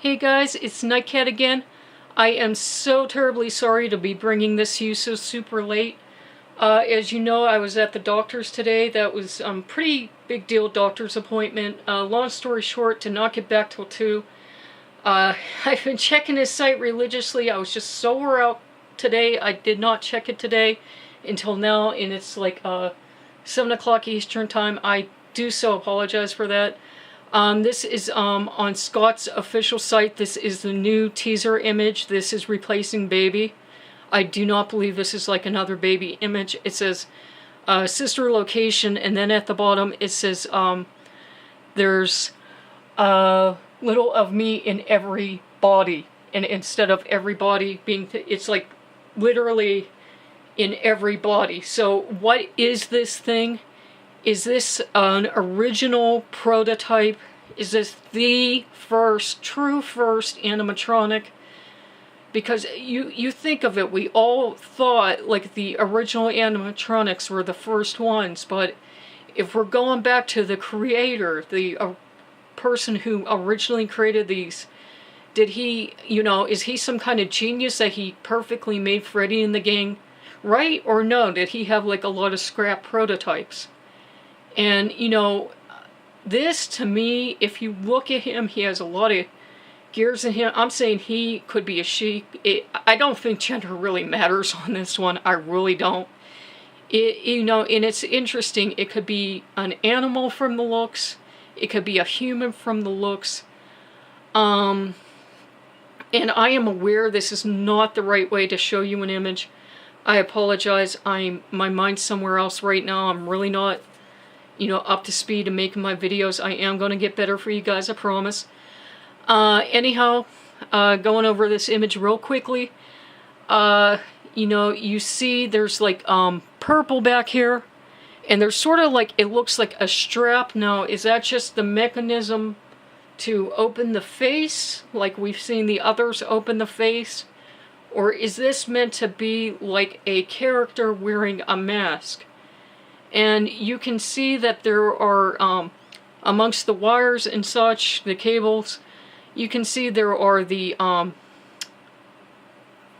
Hey guys, it's Nightcat again. I am so terribly sorry to be bringing this to you so super late. As you know, I was at the doctor's today. That was a pretty big deal doctor's appointment. Long story short, did not get back till 2. I've been checking his site religiously. I was just so wore out today. I did not check it today until now, and it's like 7 o'clock Eastern time. I do so apologize for that. This is on Scott's official site. This is the new teaser image. This is replacing Baby. I do not believe this is like another Baby image. It says sister location, and then at the bottom it says there's little of me in every body, and instead of everybody being, it's like literally in every body. So what is this thing? Is this an original prototype? Is this the true first animatronic? Because you think of it, we all thought like the original animatronics were the first ones, but if we're going back to the creator, the person who originally created these, did he, is he some kind of genius that he perfectly made Freddy and the gang right, or no? Did he have like a lot of scrap prototypes? And, this to me, if you look at him, he has a lot of gears in him. I'm saying he could be a she. I don't think gender really matters on this one. I really don't. And it's interesting. It could be an animal from the looks. It could be a human from the looks. And I am aware this is not the right way to show you an image. I apologize. My mind's somewhere else right now. I'm really not up to speed in making my videos. I am going to get better for you guys, I promise. Anyhow, going over this image real quickly. You see there's like purple back here, and there's sort of like, it looks like a strap. Now, is that just the mechanism to open the face, like we've seen the others open the face? Or is this meant to be like a character wearing a mask? And you can see that there are, amongst the wires and such, the cables, you can see there are the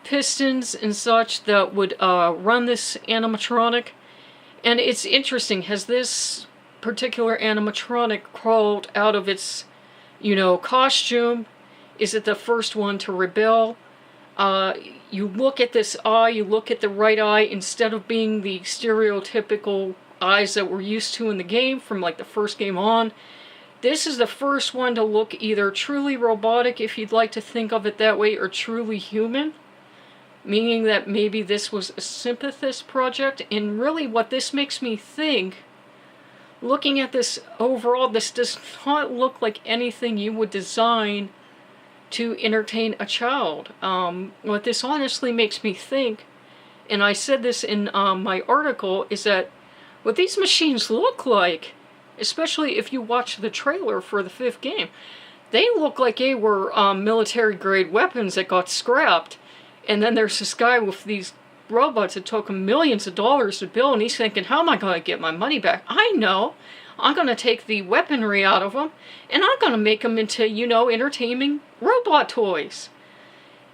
pistons and such that would run this animatronic. And it's interesting, has this particular animatronic crawled out of its, costume? Is it the first one to rebel? You look at this eye, you look at the right eye, instead of being the stereotypical eyes that we're used to in the game from like the first game on, this is the first one to look either truly robotic, if you'd like to think of it that way, or truly human, meaning that maybe this was a sympathist project. And really what this makes me think, looking at this overall, this does not look like anything you would design to entertain a child. What this honestly makes me think, and I said this in my article, is that what these machines look like, especially if you watch the trailer for the 5th game, they look like they were military grade weapons that got scrapped. And then there's this guy with these robots that took him millions of dollars to build, and he's thinking, how am I going to get my money back? I know. I'm going to take the weaponry out of them, and I'm going to make them into, entertaining robot toys.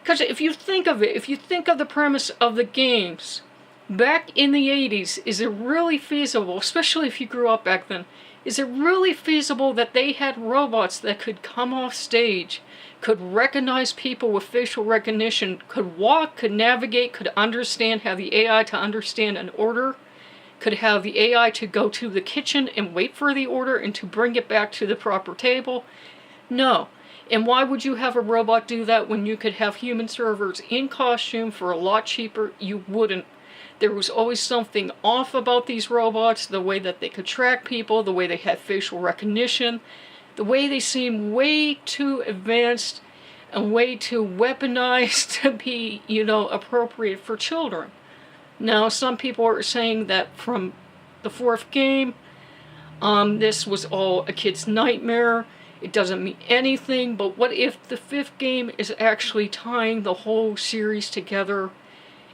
Because if you think of it, if you think of the premise of the games back in the 80s, is it really feasible, especially if you grew up back then, is it really feasible that they had robots that could come off stage, could recognize people with facial recognition, could walk, could navigate, could understand, have the AI to understand an order, could have the AI to go to the kitchen and wait for the order and to bring it back to the proper table? No. And why would you have a robot do that when you could have human servers in costume for a lot cheaper? You wouldn't. There was always something off about these robots, the way that they could track people, the way they had facial recognition, the way they seemed way too advanced and way too weaponized to be, appropriate for children. Now, some people are saying that from the 4th game, this was all a kid's nightmare. It doesn't mean anything, but what if the 5th game is actually tying the whole series together,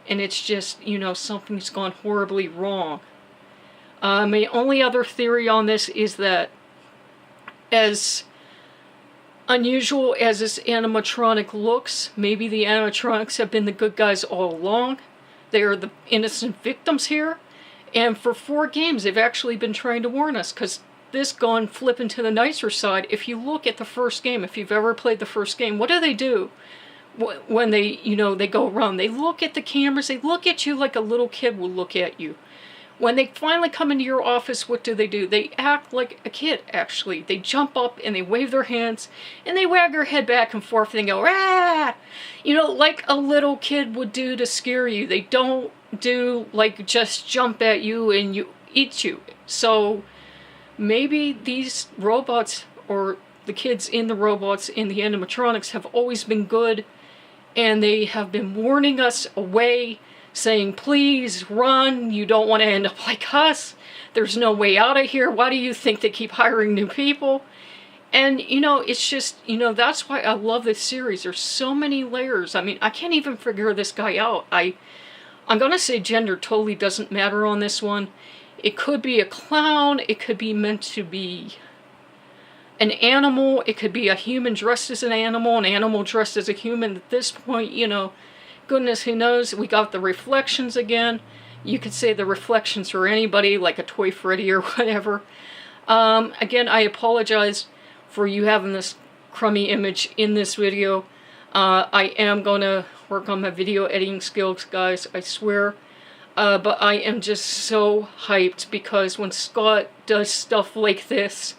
and it's just, something's gone horribly wrong? My only other theory on this is that as unusual as this animatronic looks, maybe the animatronics have been the good guys all along. They are the innocent victims here. And for 4 games, they've actually been trying to warn us, because this gone flipping to the nicer side. If you look at the first game, if you've ever played the first game, what do? When they, they go around, they look at the cameras, they look at you like a little kid will look at you. When they finally come into your office, what do? They act like a kid, actually. They jump up and they wave their hands and they wag their head back and forth and they go, ah! Like a little kid would do to scare you. They don't do, like, just jump at you and eat you. So maybe these robots, or the kids in the robots, in the animatronics, have always been good, and they have been warning us away, saying, please run, you don't want to end up like us, there's no way out of here, why do you think they keep hiring new people? And, it's just, that's why I love this series. There's so many layers. I mean, I can't even figure this guy out. I'm gonna say gender totally doesn't matter on this one. It could be a clown, it could be meant to be an animal, it could be a human dressed as an animal dressed as a human. At this point, goodness, who knows? We got the reflections again. You could say the reflections are anybody, like a Toy Freddy or whatever. Again, I apologize for you having this crummy image in this video. I am going to work on my video editing skills, guys, I swear. But I am just so hyped, because when Scott does stuff like this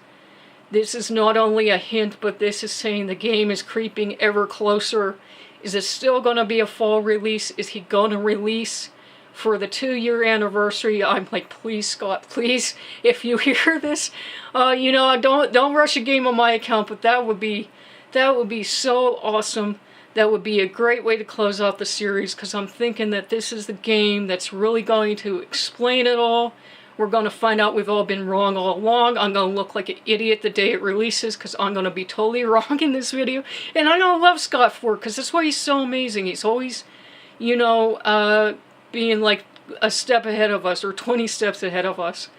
is not only a hint, but this is saying the game is creeping ever closer. Is it still going to be a fall release? Is he going to release for the 2-year anniversary? I'm like, please, Scott, please, if you hear this, don't rush a game on my account, but that would be so awesome. That would be a great way to close out the series, because I'm thinking that this is the game that's really going to explain it all. We're going to find out we've all been wrong all along. I'm going to look like an idiot the day it releases, because I'm going to be totally wrong in this video. And I'm going to love Scott for it, because that's why he's so amazing. He's always, being like a step ahead of us, or 20 steps ahead of us.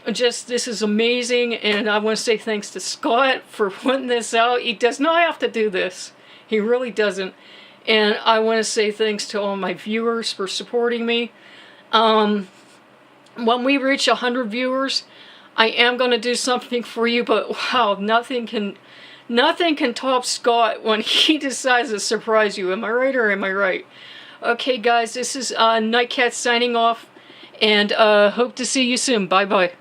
This is amazing, and I want to say thanks to Scott for putting this out. He does not have to do this. He really doesn't. And I want to say thanks to all my viewers for supporting me. When we reach 100 viewers, I am going to do something for you, but wow, nothing can top Scott when he decides to surprise you. Am I right, or am I right? Okay, guys, this is Nightcat signing off, and hope to see you soon. Bye-bye.